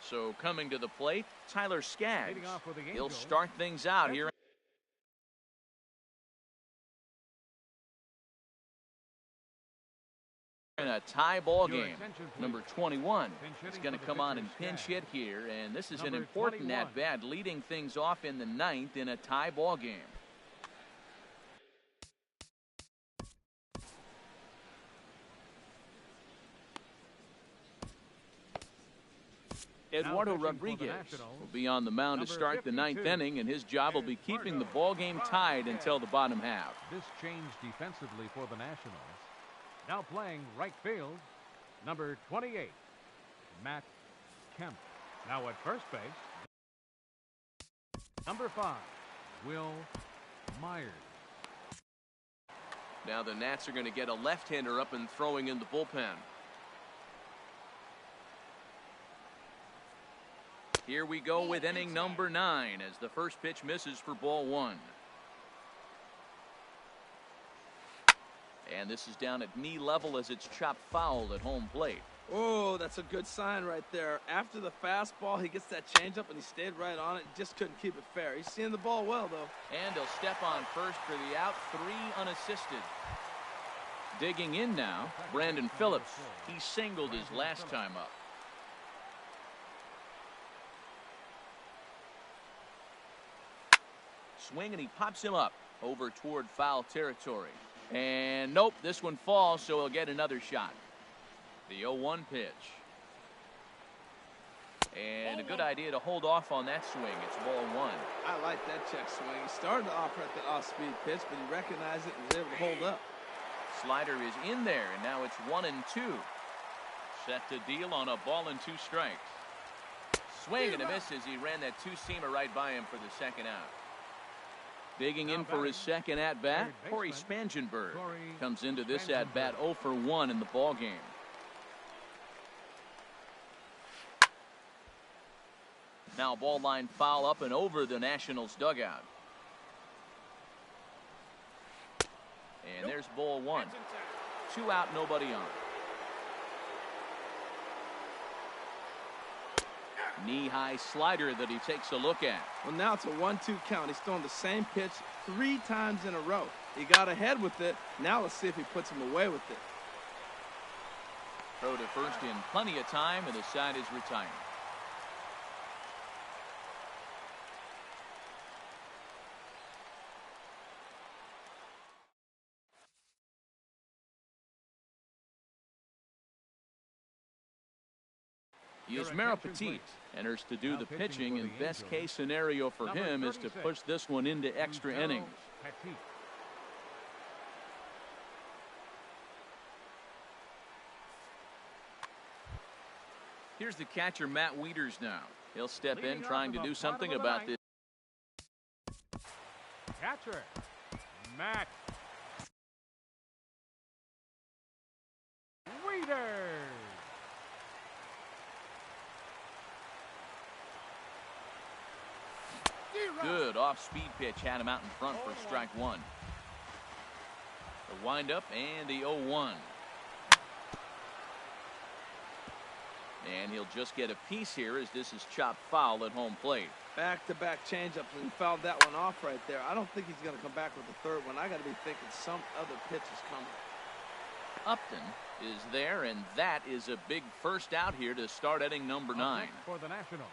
Speaker 1: So coming to the plate, Tyler Skaggs. He'll start things out here. In a tie ball
Speaker 2: Your
Speaker 1: game.
Speaker 2: attention, please.
Speaker 1: Number 21
Speaker 2: Pinch
Speaker 1: is
Speaker 2: hitting
Speaker 1: going to
Speaker 2: for the
Speaker 1: come on and
Speaker 2: pitcher's
Speaker 1: pinch
Speaker 2: tag.
Speaker 1: hit here, and this is an
Speaker 2: Number
Speaker 1: important
Speaker 2: 21.
Speaker 1: at-bat, leading things off in the 9th in a tie ball game. Eduardo
Speaker 2: pitching for the
Speaker 1: Rodriguez
Speaker 2: Nationals,
Speaker 1: will be on the mound to
Speaker 2: number
Speaker 1: start the 9th
Speaker 2: 52,
Speaker 1: inning, and his job will be keeping the ball game tied until the bottom half.
Speaker 2: This change defensively for the Nationals. Now playing right field, number 28, Matt Kemp. Now at first base, number 5, Will Myers.
Speaker 6: Now the Nats are going to get a left-hander up and throwing in the bullpen.
Speaker 1: Here we go with inning number 9 as the first pitch misses for ball 1. And this is down at knee level as it's chopped foul at home plate.
Speaker 3: Oh, that's a good sign right there. After the fastball, he gets that changeup, and he stayed right on it. Just couldn't keep it fair. He's seeing the ball well, though.
Speaker 1: And he'll step on first for the out, 3 unassisted. Digging in now, Brandon Phillips. He singled his last time up. Swing, and he pops him up over toward foul territory. And nope, this one falls, so he'll get another shot. The 0-1 pitch. And a good idea to hold off on that swing. It's ball 1.
Speaker 3: I like that check swing. He started off at the off-speed pitch, but he recognized it and was able to hold up.
Speaker 1: Slider is in there, and now it's 1-2. Set to deal on a ball and 2 strikes. Swing and a miss as he ran that 2-seamer right by him for the second out. Digging in for his second at-bat, Corey Spangenberg comes into this at-bat 0 for 1 in the ball game. Now ball line foul up and over the Nationals dugout. And there's ball 1. 2 out, nobody on. Knee-high slider that he takes a look at.
Speaker 3: Well, now it's a 1-2 count. He's thrown the same pitch 3 times in a row. He got ahead with it. Now let's see if he puts him away with it.
Speaker 1: Throw to first in plenty of time, and the side is retired. Yusmeiro Petit enters to do the pitching, and best case scenario for him is to push this one into extra innings. Here's the catcher, Matt Wieters, now. He'll step in trying to do something about this.
Speaker 2: Catcher, Matt Wieters.
Speaker 1: Good off-speed pitch had him out in front for strike 1. The windup and the 0-1. And he'll just get a piece here as this is chopped foul at home plate.
Speaker 3: Back-to-back changeups, and he fouled that one off right there. I don't think he's going to come back with the third one. I got to be thinking some other pitch is coming.
Speaker 1: Upton is there, and that is a big first out here to start inning number 9.
Speaker 2: For the Nationals.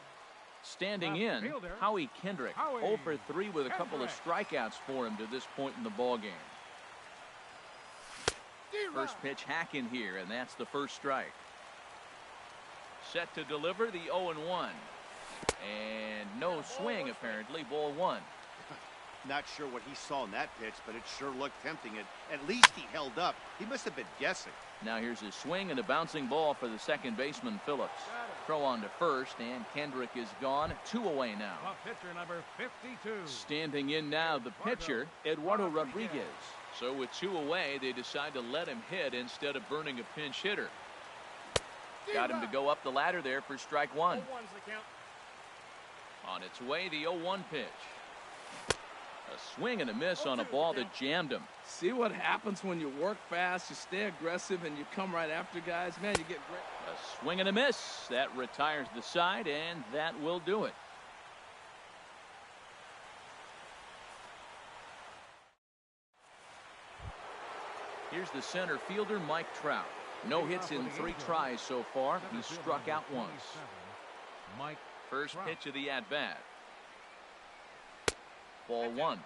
Speaker 1: Standing in, Howie Kendrick, 0 for 3 with a couple of strikeouts for him to this point in the ball game. First pitch hack in here, and that's the first strike. Set to deliver the 0-1. And no swing, apparently, ball 1.
Speaker 4: Not sure what he saw in that pitch, but it sure looked tempting. At least he held up. He must have been guessing.
Speaker 1: Now here's his swing and a bouncing ball for the second baseman, Phillips. Throw on to first, and Kendrick is gone. 2 away now.
Speaker 2: Pitcher number 52.
Speaker 1: Standing in now, the pitcher, Eduardo Rodriguez. So with 2 away, they decide to let him hit instead of burning a pinch hitter. Got him to go up the ladder there for strike 1. On its way, the 0-1 pitch. A swing and a miss on a ball that jammed him.
Speaker 3: See what happens when you work fast, you stay aggressive, and you come right after guys? Man, you get great.
Speaker 1: A swing and a miss. That retires the side, and that will do it. Here's the center fielder, Mike Trout. No hits in 3 tries so far. He's struck out once.
Speaker 2: Mike
Speaker 1: First
Speaker 2: Trout.
Speaker 1: pitch of the at-bat. Ball 1.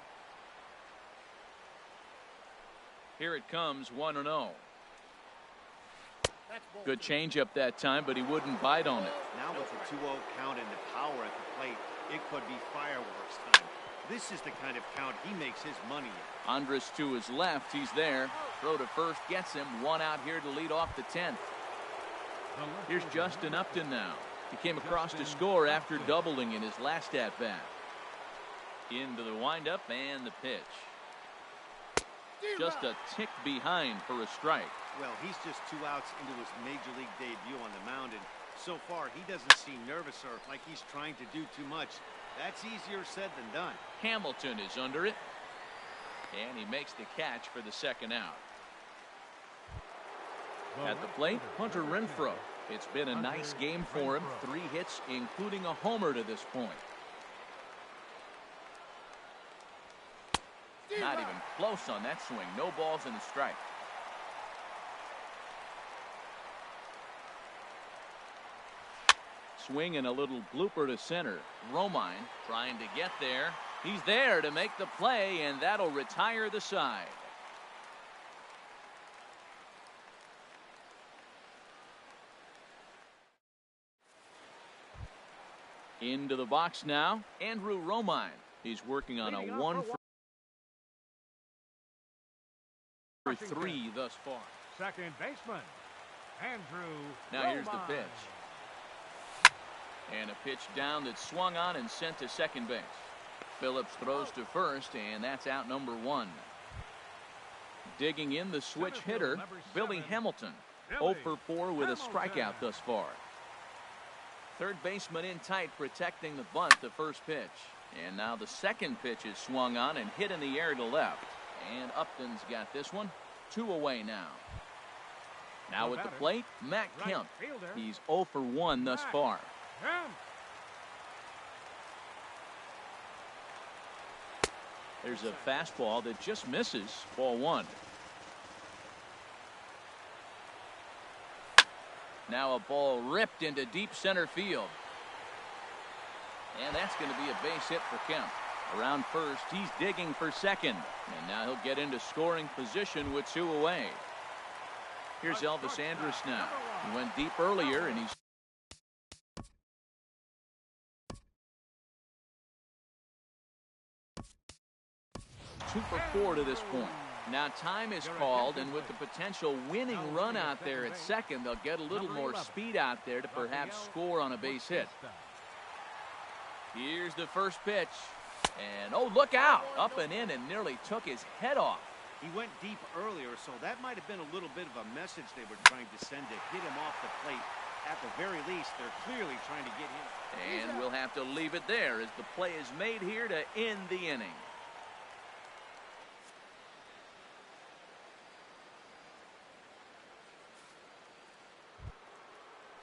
Speaker 1: Here it comes, 1-0.
Speaker 5: That's ball
Speaker 1: Good
Speaker 5: 2.
Speaker 1: changeup that time, but he wouldn't bite on it.
Speaker 4: Now with the 2-0 count and the power at the plate, it could be fireworks time. This is the kind of count he makes his money in.
Speaker 1: Andrus to his left. He's there. Throw to first gets him. 1 out here to lead off the 10th. Here's Justin Upton now. He came across to score after doubling in his last at-bat. Into the windup and the pitch. Just a tick behind for a strike.
Speaker 4: Well, he's just 2 outs into his major league debut on the mound, and so far he doesn't seem nervous or like he's trying to do too much. That's easier said than done.
Speaker 1: Hamilton is under it. And he makes the catch for the 2nd out. At the plate, Hunter Renfroe. It's been a nice game for him. 3 hits, including a homer to this point. Not even close on that swing. No balls and a strike. Swing and a little blooper to center. Romine trying to get there. He's there to make the play, and that'll retire the side. Into the box now, Andrew Romine. He's working on a 1 for 3 thus far.
Speaker 2: Second baseman, Andrew.
Speaker 1: Now here's the
Speaker 2: Romine.
Speaker 1: pitch. And a pitch down that's swung on and sent to second base. Phillips throws to first, and that's out number 1. Digging in the switch hitter, Billy Hamilton. 0 for 4 with a strikeout thus far. Third baseman in tight, protecting the bunt, the first pitch. And now the second pitch is swung on and hit in the air to left. And Upton's got this one. 2 away now. Now at the plate, Matt Kemp. He's 0 for 1 thus far. There's a fastball that just misses. Ball 1. Now a ball ripped into deep center field. And that's going to be a base hit for Kemp. Around first, he's digging for second. And now he'll get into scoring position with 2 away. Here's Elvis Andrus now. He went deep earlier, and he's 2 for 4 to this point. Now time is called, and with the potential winning run out there at second, they'll get a little more speed out there to perhaps score on a base hit. Here's the first pitch. And, oh, look out. Up and in and nearly took his head off.
Speaker 4: He went deep earlier, so that might have been a little bit of a message they were trying to send to hit him off the plate. At the very least, they're clearly trying to get him.
Speaker 1: And we'll have to leave it there as the play is made here to end the inning.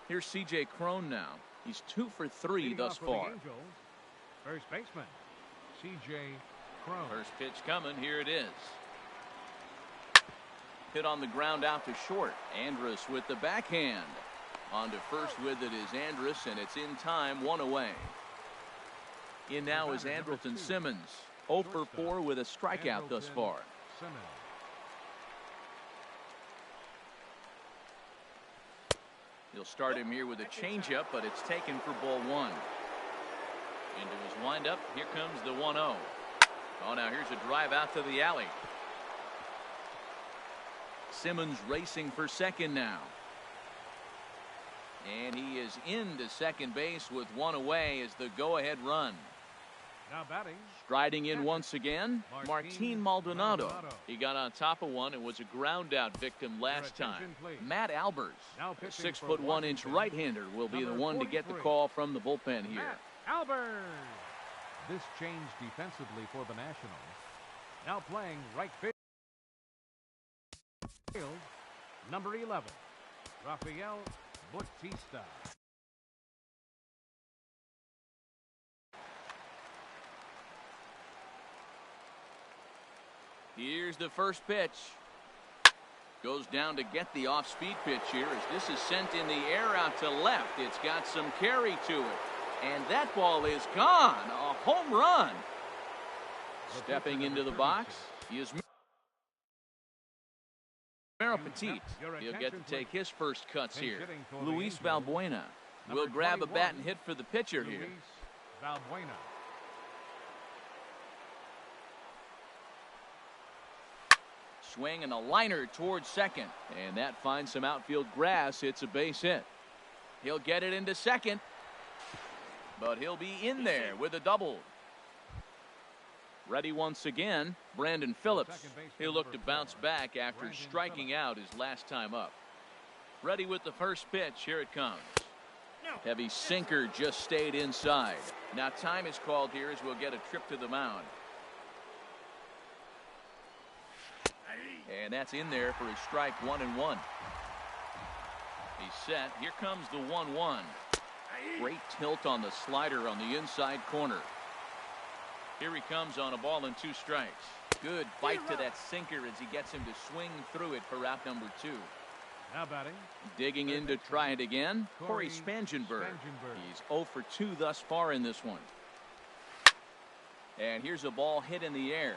Speaker 1: Here's C.J. Cron now. He's 2 for 3 thus far.
Speaker 2: First baseman, C.J. Cron.
Speaker 1: First pitch coming. Here it is. Hit on the ground out to short. Andrus with the backhand. On to first with it is Andrus, and it's in time, 1 away. In now is Andrelton Simmons. 0 for 4 with a strikeout thus far.
Speaker 2: Simmons.
Speaker 1: He'll start him here with a changeup, but it's taken for ball 1. Into his windup. Here comes the 1-0. Oh, now here's a drive out to the alley. Simmons racing for second now. And he is into second base with 1 away as the go-ahead run.
Speaker 2: Now batting.
Speaker 1: Striding in once again, Martin Maldonado. He got on top of one and was a ground-out victim last time. Matt Albers, a 6'1" right-hander, will be the one to get the call from the bullpen here.
Speaker 2: Albers. This changed defensively for the Nationals. Now playing right field, number 11, Rafael Bautista.
Speaker 1: Here's the first pitch. Goes down to get the off-speed pitch here as this is sent in the air out to left. It's got some carry to it. And that ball is gone. A home run. Stepping into the box is Petit. He'll get to take his first cuts here. Luis Valbuena will grab a bat and hit for the pitcher here.
Speaker 2: Valbuena.
Speaker 1: Swing and a liner towards second. And that finds some outfield grass. It's a base hit. He'll get it into second. But he'll be in there with a double. Ready once again, Brandon Phillips. He'll look to bounce back after striking out his last time up. Ready with the first pitch. Here it comes. Heavy sinker just stayed inside. Now time is called here as we'll get a trip to the mound. And that's in there for a strike, 1-1. He's set. Here comes the 1-1. Great tilt on the slider on the inside corner. Here he comes on a ball and 2 strikes. Good bite to that sinker as he gets him to swing through it for out number 2.
Speaker 2: Now batting.
Speaker 1: Digging in to try it again, Corey Spangenberg. He's 0 for 2 thus far in this one. And here's a ball hit in the air.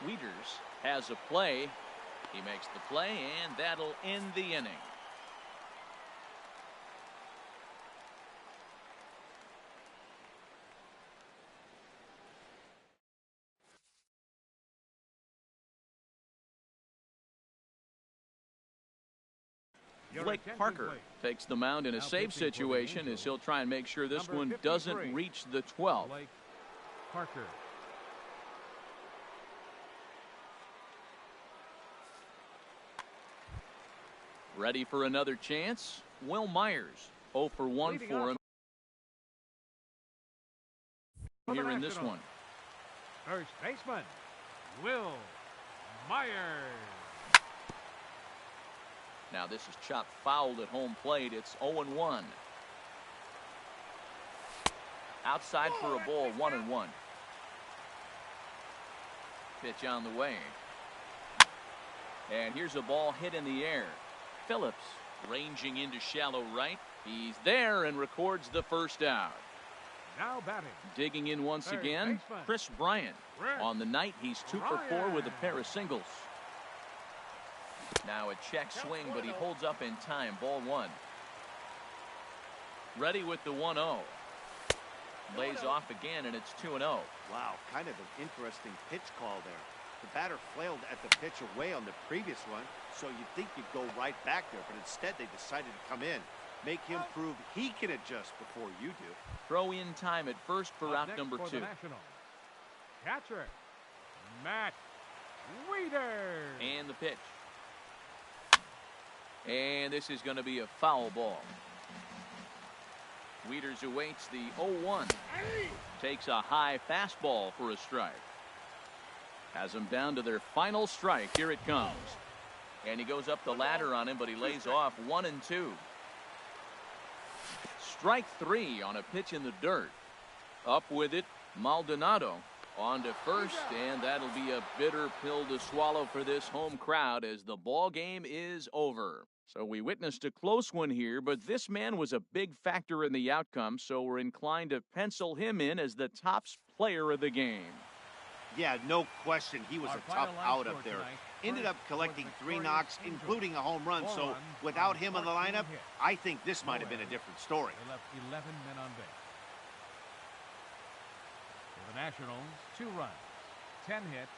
Speaker 1: Wieters has a play. He makes the play, and that'll end the inning. Blake Parker takes the mound in a save situation as he'll try and make sure this one doesn't reach the 12th.
Speaker 2: Blake Parker.
Speaker 1: Ready for another chance? Will Myers, 0 for 1 for him here in this one.
Speaker 2: First baseman, Will Myers.
Speaker 1: Now this is chopped fouled at home plate. It's 0-1. Outside for a ball, 1-1. Pitch on the way. And here's a ball hit in the air. Phillips ranging into shallow right. He's there and records the first out.
Speaker 2: Now batting.
Speaker 1: Digging in once again, Chris Bryant. On the night, he's 2 for 4 with a pair of singles. Now a check swing, but he holds up in time. Ball 1. Ready with the 1-0. Lays off again, and it's 2-0.
Speaker 4: Wow, kind of an interesting pitch call there. The batter flailed at the pitch away on the previous one, so you'd think you'd go right back there, but instead they decided to come in. Make him prove he can adjust before you do.
Speaker 1: Throw in time at first for out number 2.
Speaker 2: Catcher, Matt Wieters.
Speaker 1: And the pitch. And this is going to be a foul ball. Wieters awaits the 0-1. Takes a high fastball for a strike. Has them down to their final strike. Here it comes. And he goes up the ladder on him, but he lays off 1-2. Strike 3 on a pitch in the dirt. Up with it, Maldonado on to first, and that'll be a bitter pill to swallow for this home crowd as the ball game is over. So we witnessed a close one here, but this man was a big factor in the outcome, so we're inclined to pencil him in as the top player of the game.
Speaker 4: Yeah, no question. He was a tough out up there. Ended up collecting 3 knocks, including a home run. So without him in the lineup, I think this might have been a different story.
Speaker 2: They left 11 men on base. For the Nationals, 2 runs, 10 hits,